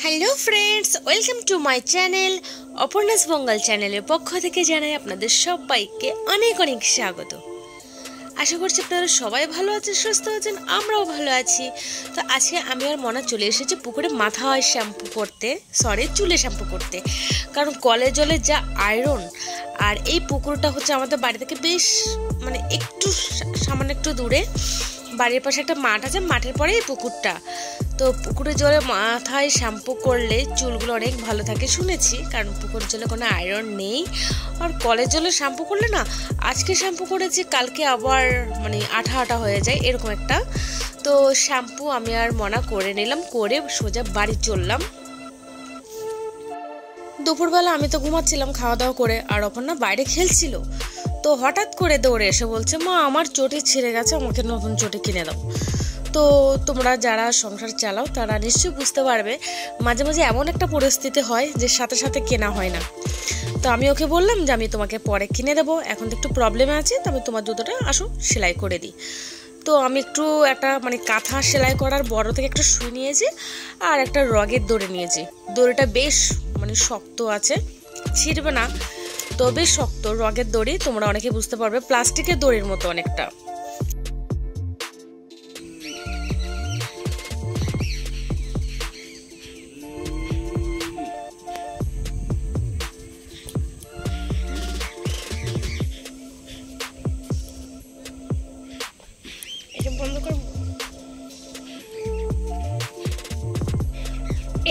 Hello friends, welcome to my channel. Aparna's Bangal চ্যানেলের পক্ষ থেকে জানাই আপনাদের সবাইকে অনেক অনেক স্বাগত। আশা করছি আপনারা সবাই ভালো আছেন, সুস্থ আছেন, আমরাও ভালো আছি। তো আজকে আমি আর মনা চলে এসেছি পুকুরে মাথা শ্যাম্পু করতে, চুলে শ্যাম্পু করতে। কারণ কলের জলে যা আয়রন, আর এই পুকুরটা হচ্ছে আমাদের বাড়ি থেকে বেশ একটু সামান্য একটু দূরে। বাড়ির পাশে একটা মাঠ আছে, মাঠের পরে এই পুকুরটা। তো পুকুরের জলে মাথায় শ্যাম্পু করলে চুলগুলো অনেক ভালো থাকে শুনেছি, কারণ পুকুরের জলে কোনো আয়রন নেই। আর কলের জলে শ্যাম্পু করলে না, আজকে শ্যাম্পু করেছি কালকে আবার আঠা আঠা হয়ে যায় এরকম একটা। তো শ্যাম্পু আমি আর মনা করে নিলাম, করে সোজা বাড়ি চললাম। দুপুরবেলা আমি তো ঘুমাচ্ছিলাম খাওয়া দাওয়া করে, আর অপর্ণা বাইরে খেলছিল। তো হঠাৎ করে দৌড়ে এসে বলছে, মা আমার চটি ছিঁড়ে গেছে, আমাকে নতুন চটি কিনে দাও। তো তোমরা যারা সংসার চালাও তারা নিশ্চয়ই বুঝতে পারবে, মাঝে মাঝে এমন একটা পরিস্থিতি হয় যে সাথে সাথে কেনা হয় না। তো আমি ওকে বললাম যে আমি তোমাকে পরে কিনে দেবো, এখন তো একটু প্রবলেমে আছে, তো আমি তোমার জুতোটা আসো সেলাই করে দিই। তো আমি একটু একটা কাঁথা সেলাই করার বড় থেকে একটা সুই নিয়েছি, আর একটা রগের দড়ি নিয়েছি। দড়িটা বেশ শক্ত আছে, ছিঁড়বে না, তো বেশ শক্ত রগের দড়ি। তোমরা অনেকে বুঝতে পারবে, প্লাস্টিকের দড়ির মতো অনেকটা।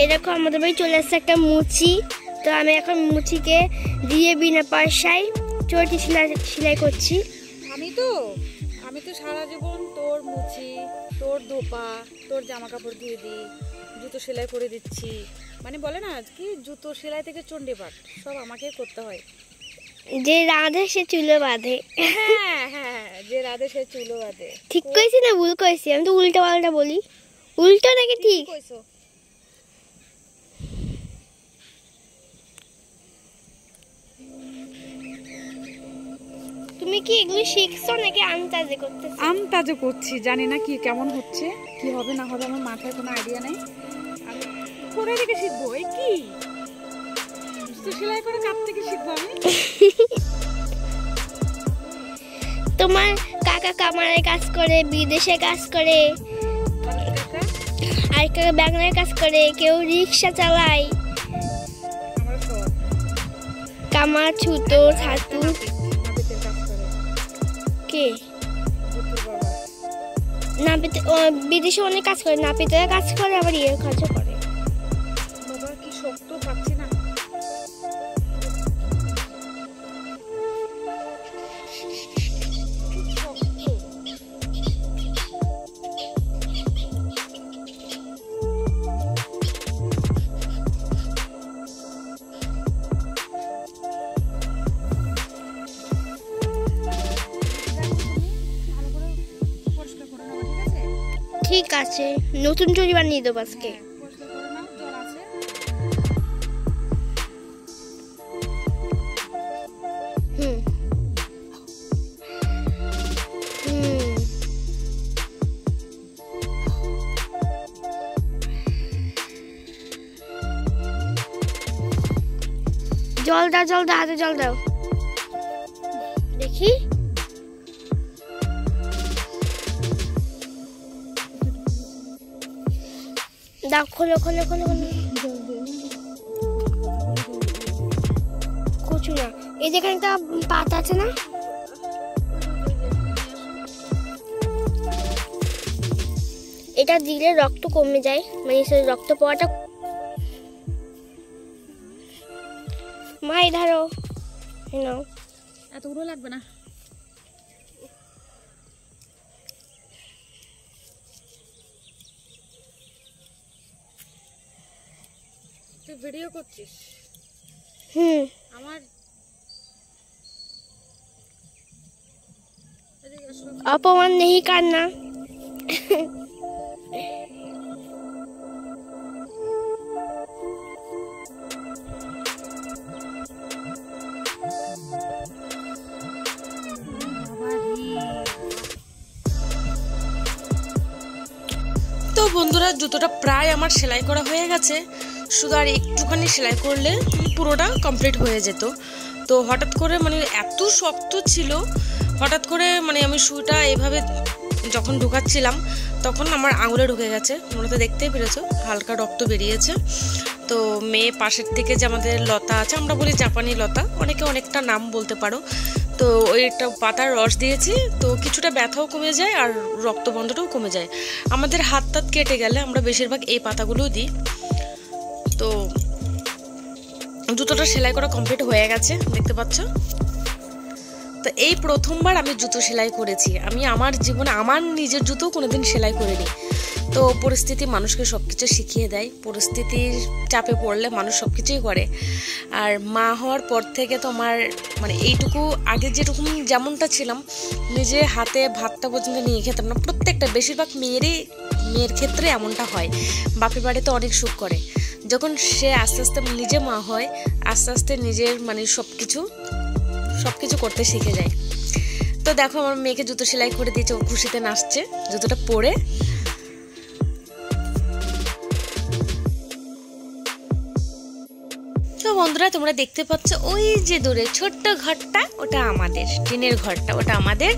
এরকম আমাদের বাড়ি চলে আসছে একটা মুচি। তো আমি এখন মুচিকে দিয়ে বিনা পয়সায় চটি সেলাই করছি। আমি তো সারা জীবন তোর মুচি, তোর ধোপা, তোর জামা কাপড় দিয়ে দিই, জুতো সেলাই করে দিচ্ছি। বলে না কি, জুতো সেলাই থেকে চণ্ডীপাঠ সব আমাকে করতে হয়। যে রাধে সে চুলো বাঁধে। হ্যাঁ হ্যাঁ, যে রাধে সে চুলো বাঁধে। ঠিক কইছি না ভুল কইছি? আমি তো উল্টা পাল্টা বলি। উল্টো নাকি ঠিক? কইছো। তুমি কি এগুলো শিখছো নাকি আন্তাজে করতেছো? আন্তাজে করছি, জানি না কি কেমন হচ্ছে, কি হবে না হবে, আমার মাথায় কোনো আইডিয়া নেই। আমি কোথা থেকে শিখবো? এই কি জুতো সেলাই করে কাপ থেকে শিখবো আমি? তোমার কাকা কামারের কাজ করে, বিদেশে কাজ করে, আর কাকা ব্যাংকের কাজ করে, কেউ রিক্সা চালায়, কামা ছুতো ছাতু। কে নাপিতে? বিদেশে অনেক কাজ করে, নাপিতেরা কাজ করে, আবার ইয়ের কাজও করে। বাবা কি শক্ত, পাচ্ছি না। ঠিক আছে, নতুন চুড়ি বানিয়ে দেবো আজকে। জল দাও, জল দাও, হাতে জল দাও, দেখি। দাও, খোলো খোলো খোলো খোলো। কুচু না, এই যেখানে একটা পাতা আছে না, এটা দিলে রক্ত কমে যায়, রক্ত পাওয়াটা। মা এই ধরো, নাও। এতগুলো লাগবে না। তুই ভিডিও করছিস? আমার अपमान नहीं करना। তো বন্ধুরা, জুতোটা প্রায় আমার সেলাই করা হয়ে গেছে। শুধু আর একটুখানি সেলাই করলে পুরোটা কমপ্লিট হয়ে যেত। তো হঠাৎ করে মানে এত শক্ত ছিল, হঠাৎ করে মানে আমি সুইটা এভাবে যখন ঢুকাচ্ছিলাম তখন আমার আঙুলে ঢুকে গেছে। তোমরা তো দেখতেই পেরেছো হালকা রক্ত বেরিয়েছে। তো মেয়ে পাশের থেকে যে আমাদের লতা আছে, আমরা বলি জাপানি লতা, অনেকে অনেকটা নাম বলতে পারো, তো ওইটা পাতার রস দিয়েছি, তো কিছুটা ব্যথাও কমে যায় আর রক্তবন্ধটাও কমে যায়। আমাদের হাত টাত কেটে গেলে আমরা বেশিরভাগ এই পাতাগুলোও দিই। তো জুতোটা সেলাই করা কমপ্লিট হয়ে গেছে, দেখতে পাচ্ছ। তো এই প্রথমবার আমি জুতো সেলাই করেছি। আমি আমার জীবনে আমার নিজের জুতো কোনোদিন সেলাই করিনি। তো পরিস্থিতি মানুষকে সব কিছু শিখিয়ে দেয়, পরিস্থিতির চাপে পড়লে মানুষ সব কিছুই করে। আর মা হওয়ার পর থেকে তো আমার মানে এইটুকু, আগে যেরকম যেমনটা ছিলাম নিজে হাতে ভাতটা পর্যন্ত নিয়ে খেতাম না, প্রত্যেকটা বেশিরভাগ মেয়ের ক্ষেত্রে এমনটা হয়। বাপের বাড়িতে অনেক সুখ করে, যখন সে আস্তে আস্তে নিজে মা হয় আস্তে আস্তে নিজের মানে সব কিছু করতে শিখে যায়। তো দেখো আমার মেয়েকে জুতো সেলাই করে দিয়েছে, ও খুশিতে নাচছে জুতোটা পরে। তো বন্ধুরা তোমরা দেখতে পাচ্ছ ওই যে দূরে ছোট্ট ঘরটা, ওটা আমাদের টিনের ঘরটা, ওটা আমাদের।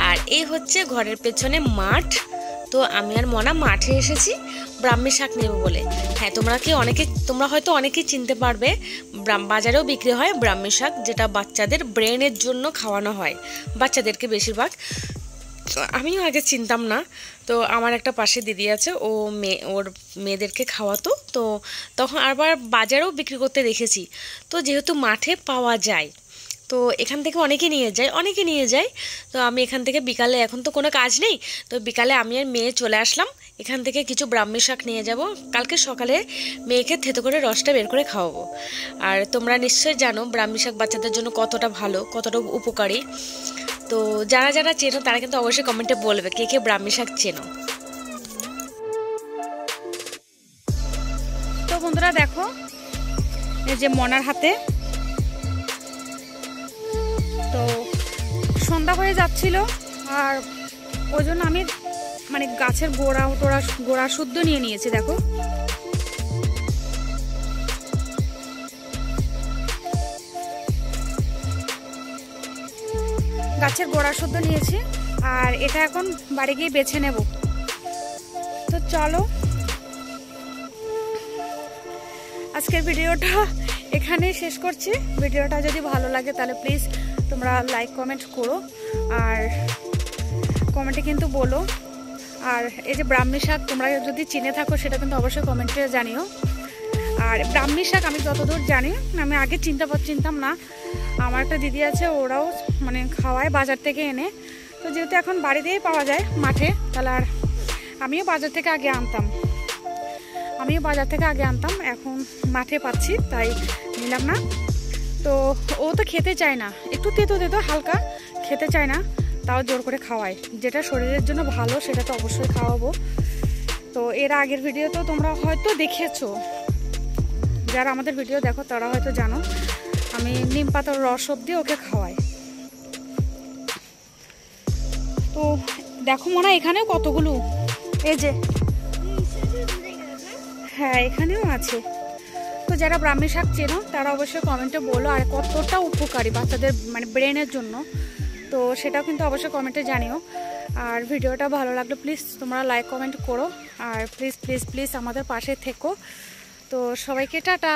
আর এই হচ্ছে ঘরের পেছনে মাঠ। তো আমি আর মনা মাঠে এসেছি ব্রাহ্মী শাক নেব বলে। হ্যাঁ, তোমরা হয়তো অনেকেই চিনতে পারবে, বাজারেও বিক্রি হয় ব্রাহ্মী শাক, যেটা বাচ্চাদের ব্রেনের জন্য খাওয়ানো হয়, বাচ্চাদেরকে বেশিরভাগ। আমিও আগে চিনতাম না। তো আমার একটা পাশে দিদি আছে, ওর মেয়েদেরকে খাওয়াতো, তো তখন আবার বাজারেও বিক্রি করতে দেখেছি। তো যেহেতু মাঠে পাওয়া যায় তো এখান থেকে অনেকে নিয়ে যায়। তো আমি এখান থেকে বিকালে, এখন তো কোনো কাজ নেই, তো বিকালে আমি আর মেয়ে চলে আসলাম। এখান থেকে কিছু ব্রাহ্মী শাক নিয়ে যাব, কালকে সকালে মেয়েকে থেতো করে রসটা বের করে খাওয়াবো। আর তোমরা নিশ্চয়ই জানো ব্রাহ্মী শাক বাচ্চাদের জন্য কতটা ভালো, কতটা উপকারী। তো যারা চেনো তারা কিন্তু অবশ্যই কমেন্টে বলবে কে কে ব্রাহ্মী শাক চেনো। তো বন্ধুরা দেখো, এই যে মনার হাতে, তো সন্ধ্যা হয়ে যাচ্ছিল আর ওই জন্য আমি মানে গাছের গোড়া শুদ্ধ নিয়ে নিয়েছি। দেখো গাছের গোড়া শুদ্ধ নিয়েছি, আর এটা এখন বাড়ি গিয়ে বেছে নেব। তো চলো আজকের ভিডিওটা এখানে শেষ করছি। ভিডিওটা যদি ভালো লাগে তাহলে প্লিজ তোমরা লাইক কমেন্ট করো, আর কমেন্টে কিন্তু বলো। আর এই যে ব্রাহ্মী শাক তোমরা যদি চিনে থাকো সেটা কিন্তু অবশ্যই কমেন্টে জানিও। আর ব্রাহ্মী শাক আমি যতদূর জানি, আমি আগে চিনতাম না, আমার একটা দিদি আছে, ওরাও মানে খাওয়ায় বাজার থেকে এনে। তো যেহেতু এখন বাড়িতেই পাওয়া যায় মাঠে, তাহলে আর আমিও বাজার থেকে আগে আনতাম, এখন মাঠে পাচ্ছি তাই নিলাম না। তো ও তো খেতে চায় না, একটু তেতো হালকা খেতে চায় না, তাও জোর করে খাওয়ায়। যেটা শরীরের জন্য ভালো সেটা তো অবশ্যই খাওয়াবো। তো এর আগের ভিডিও তো তোমরা হয়তো দেখেছো, যারা আমাদের ভিডিও দেখো তারা হয়তো জানো আমি নিম পাতার রস অব্দি ওকে খাওয়াই। তো দেখো মনে হয় এখানেও কতগুলো, এই যে হ্যাঁ এখানেও আছে। তো যারা ব্রাহ্মী শাক চেনো তারা অবশ্যই কমেন্টে বলো, আর কতটা উপকারী বাচ্চাদের মানে ব্রেনের জন্য, তো সেটাও কিন্তু অবশ্যই কমেন্টে জানিও। আর ভিডিওটা ভালো লাগলে প্লিজ তোমরা লাইক কমেন্ট করো, আর প্লিজ আমাদের পাশে থেকো। তো সবাইকে টাটা।